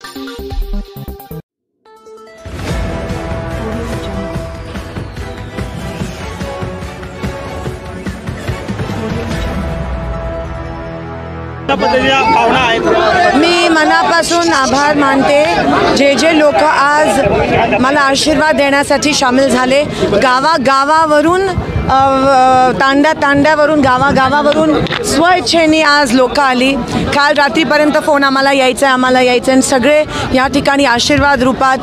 मी मनापासून आभार मानते जे लोक आज मला आशीर्वाद देण्यासाठी सामील झाले। गावागावावरून तांड्यावरून गावागावावरून स्वइच्छेने आज लोक आली। काल रात्रीपर्यंत फोन आम्हाला यायचं आणि सगळे या ठिकाणी आशीर्वाद रूपात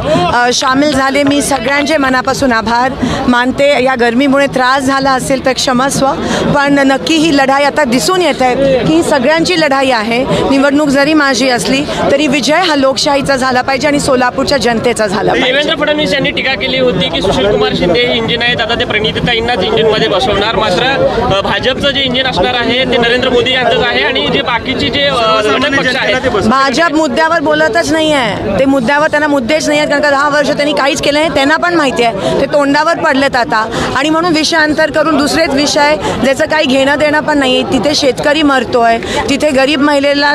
सामील झाले। मी सगळ्यांचे मनापासून आभार मानते। या गरमीमुळे त्रास झाला असेल तर क्षमस्व, पण नक्की ही लढाई आता दिसून येत आहे की ही सगळ्यांची लढाई आहे। निवडणूक जरी माझी असली तरी विजय हा लोकशाहीचा झाला पाहिजे आणि सोलापूरच्या जनतेचा झाला पाहिजे। देवेंद्र फडणवीस यांनी टीका केली होती की सुशीलकुमार शिंदे हे इंजिन आहेत, आता ते प्रणितीताईंनाच इंजिनमध्ये बसवणार। मात्र भाजपचं जे इंजिन असणार आहे ते नरेंद्र मोदी यांचंच आहे आणि जे बाकीचे जे घटक पक्ष आहेत भाजप मुद्द्यावर बोलतच नाही आहे। ते मुद्द्यावर त्यांना मुद्देच नाही आहेत, कारण का 10 वर्ष त्यांनी काहीच केलं नाही। त्यांना पण माहिती आहे ते तोंडावर पडलेत आता, आणि म्हणून विषयांतर करून दुसरेच विषय ज्याचं काही घेणं देणं पण नाही। तिथे शेतकरी मरतोय, तिथे गरीब महिलेला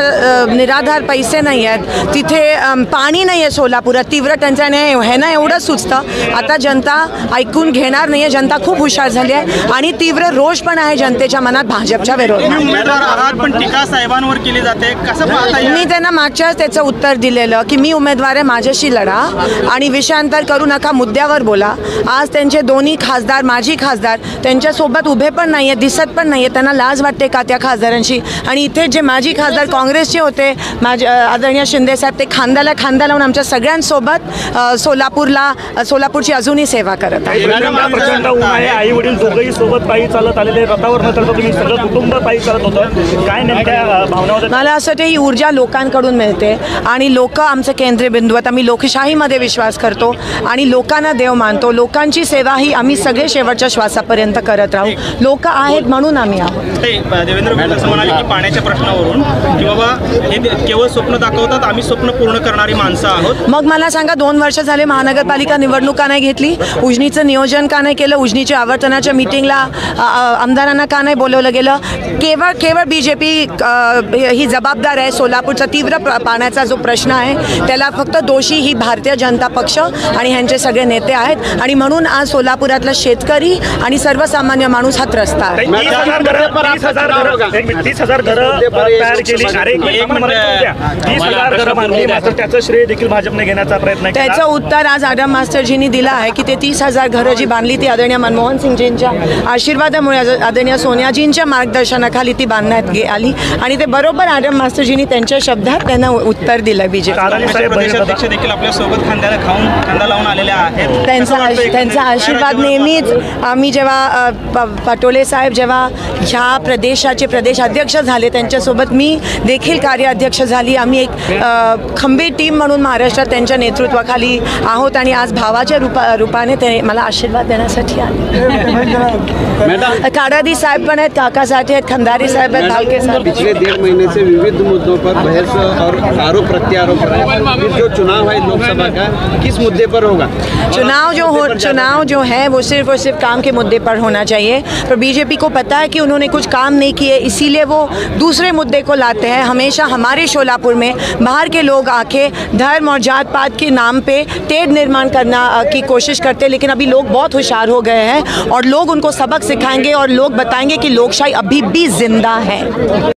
निराधार पैसे नाही आहेत, तिथे पाणी नाही आहे सोलापुरात, तीव्र टंचाई नाही आहे ना, एवढं सुचतं। आता जनता ऐकून घेणार नाही आहे। जनता खूप हुशार झाली आहे आणि तीव्र रोष पण आहे जनतेच्या मनात भाजपच्या विरोधात। उमेदवार आहात पण टीका साहेबांवर केली जाते, कसं पाहता? मी त्यांना मागच्याच त्याचं उत्तर दिलेलं की मी उमेदवार आहे, माझ्याशी लढा आणि विषयांतर करू नका, मुद्द्यावर बोला। आज त्यांचे दोन्ही खासदार, माजी खासदार त्यांच्यासोबत उभे पण नाही आहेत, दिसत पण नाही आहेत। त्यांना लाज वाटते का त्या खासदारांची? आणि इथे जे माजी खासदार काँग्रेसचे होते आदरणीय शिंदेसाहेब, ते खांद्याला खांदा लावून आमच्या सगळ्यांसोबत सोलापूरची अजूनही सेवा करत आहेत। आई वडील दोघंही सोबत पायी चालत आलेले, रथावर न चढता तुम्ही सगळं कुटुंब पायी चालत होतं, काय नेमक्या भावना होत्या? मला असं वाटतं ही ऊर्जा लोकांकडून मिळते आणि लोक आमचे केंद्रबिंदू आहेत। आम्ही लोकशाहीमध्ये विश्वास करतो आणि लोकांना देव मानतो। लोकांची सेवा ही आम्ही सगळे शेवटच्या श्वासापर्यंत करत राहू। लोक आहेत म्हणून आम्ही आहोत। देवेंद्र फडणवीस म्हणाले की पाण्याच्या प्रश्नावरून की बाबा हे केवळ स्वप्न दाखवतात, आम्ही स्वप्न पूर्ण करणारी माणसं आहोत। मग मला सांगा, 2 वर्ष झाले महानगरपालिका निवडणूक का नाही घेतली? उजनीचं नियोजन का नाही केलं? उजनीच्या आवर्तनाच्या मीटिंगला आमदारांना का नाही बोलवलं गेलं? केवळ बीजेपी ही जबाबदार आहे। सोलापूरचा तीव्र पाण्याचा जो प्रश्न आहे त्याला फक्त दोषी ही भारतीय जनता पक्ष आणि ह्यांचे सगळे नेते आहेत, आणि म्हणून आज सोलापुरातला शेतकरी आणि सर्वसामान्य माणूस हा त्रस्त आहे। 30,000 घरं तयार केली, 30,000 घरं बांधली, मात्र त्याचं श्रेय देखील भाजपने घेण्याचा प्रयत्न केला। त्याचं उत्तर आज आडम मास्टरजींनी दिलं आहे की ते 30,000 घरं जी बांधली ती आदरणीय मनमोहन सिंगजींच्या आशीर्वादामुळे, आदरणीय सोनियाजींच्या मार्गदर्शनाखाली ती बांधण्यात आली, आणि ते बरोबर आडम मास्टरजींनी त्यांच्या शब्दात त्यांना उत्तर दिलं। बीजेपी प्रदेशाध्यक्ष देखील आपल्या सोबत खांदा लावून आलेले आहेत। त्यांचा आशीर्वाद नेहमीच आम्ही जेव्हा पटोले साहेब जेव्हा ह्या प्रदेशाचे प्रदेशाध्यक्ष झाले त्यांच्यासोबत मी देखील कार्याध्यक्ष झाली। आम्ही एक खंबीर टीम म्हणून महाराष्ट्रात त्यांच्या नेतृत्वाखाली आहोत आणि आज भावाच्या रूपाने ते मला आशीर्वाद देण्यासाठी आले। काडादी साहेब पण आहेत, काकासाठी आहेत, खंदारी साहेब आहेत, भालके साहेब। पिछले 1.5 महीने से विविध मुद्दों पर बहस और आरोप प्रत्यारोप जो चुनाव है लोकसभा का, किस मुद्दे पर होगा? चुनाव जो है वो सिर्फ और सिर्फ काम के मुद्दे पर होना चाहिए, पर बीजेपी को पता है कि उन्होंने कुछ काम नहीं किए, इसीलिए वो दूसरे मुद्दे को लाते हैं। हमेशा हमारे शोलापुर में बाहर के लोग आके धर्म और जात पात के नाम पे टेढ़ निर्माण करना की कोशिश करते हैं, लेकिन अभी लोग बहुत होशियार हो गए हैं और लोग उनको सबक सिखाएंगे और लोग बताएंगे कि लोकशाही अभी भी जिंदा है।